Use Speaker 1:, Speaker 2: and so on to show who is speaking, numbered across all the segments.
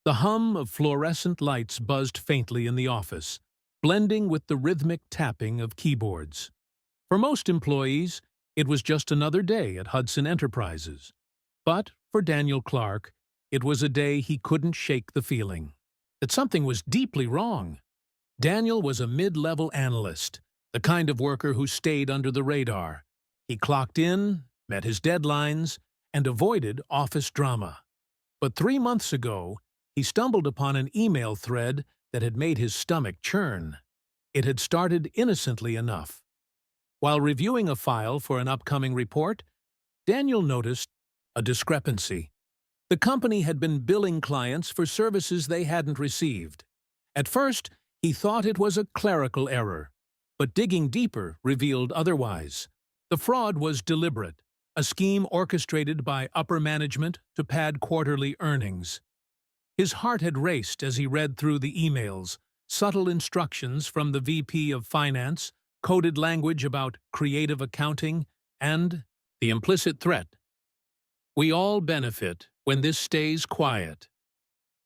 Speaker 1: The hum of fluorescent lights buzzed faintly in the office, blending with the rhythmic tapping of keyboards. For most employees, it was just another day at Hudson Enterprises. But for Daniel Clark, it was a day he couldn't shake the feeling that something was deeply wrong. Daniel was a mid-level analyst, the kind of worker who stayed under the radar. He clocked in, met his deadlines, and avoided office drama. But 3 months ago, he stumbled upon an email thread that had made his stomach churn. It had started innocently enough. While reviewing a file for an upcoming report, Daniel noticed a discrepancy. The company had been billing clients for services they hadn't received. At first, he thought it was a clerical error, but digging deeper revealed otherwise. The fraud was deliberate, a scheme orchestrated by upper management to pad quarterly earnings. His heart had raced as he read through the emails, subtle instructions from the VP of Finance, coded language about creative accounting, and the implicit threat. "We all benefit when this stays quiet."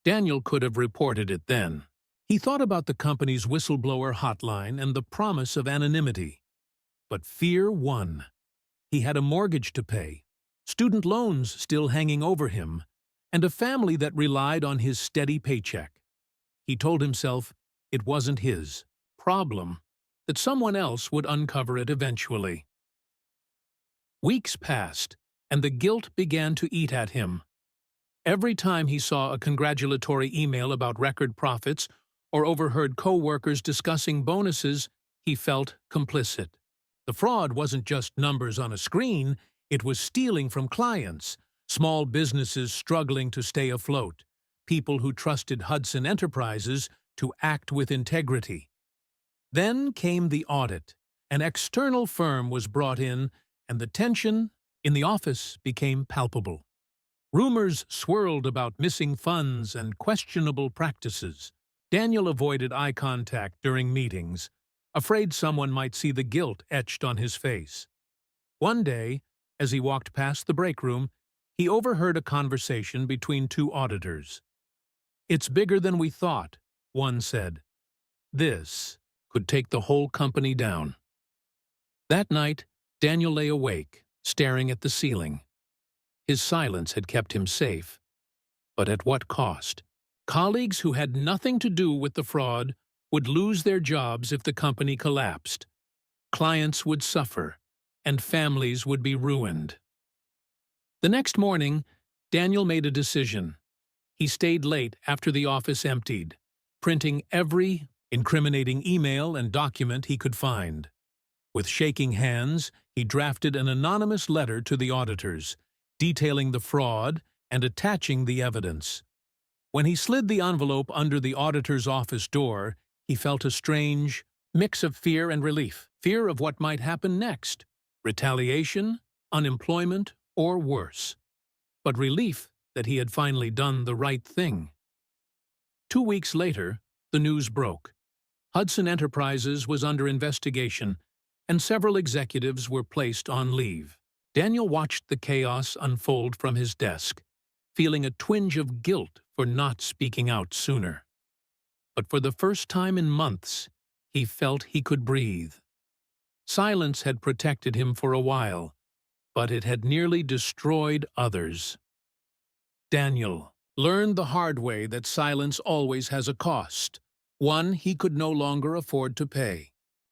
Speaker 1: Daniel could have reported it then. He thought about the company's whistleblower hotline and the promise of anonymity. But fear won. He had a mortgage to pay, student loans still hanging over him, and a family that relied on his steady paycheck. He told himself it wasn't his problem, that someone else would uncover it eventually. Weeks passed, and the guilt began to eat at him. Every time he saw a congratulatory email about record profits or overheard co-workers discussing bonuses, he felt complicit. The fraud wasn't just numbers on a screen, it was stealing from clients, small businesses struggling to stay afloat, people who trusted Hudson Enterprises to act with integrity. Then came the audit. An external firm was brought in, and the tension in the office became palpable. Rumors swirled about missing funds and questionable practices. Daniel avoided eye contact during meetings, afraid someone might see the guilt etched on his face. One day, as he walked past the break room, he overheard a conversation between two auditors. "It's bigger than we thought," one said. "This could take the whole company down." That night, Daniel lay awake, staring at the ceiling. His silence had kept him safe. But at what cost? Colleagues who had nothing to do with the fraud would lose their jobs if the company collapsed. Clients would suffer, and families would be ruined. The next morning, Daniel made a decision. He stayed late after the office emptied, printing every incriminating email and document he could find. With shaking hands, he drafted an anonymous letter to the auditors, detailing the fraud and attaching the evidence. When he slid the envelope under the auditor's office door, he felt a strange mix of fear and relief. Fear of what might happen next: retaliation, unemployment, or worse. But relief that he had finally done the right thing. 2 weeks later, the news broke. Hudson Enterprises was under investigation, and several executives were placed on leave. Daniel watched the chaos unfold from his desk, feeling a twinge of guilt for not speaking out sooner. But for the first time in months, he felt he could breathe. Silence had protected him for a while, but it had nearly destroyed others. Daniel learned the hard way that silence always has a cost, one he could no longer afford to pay.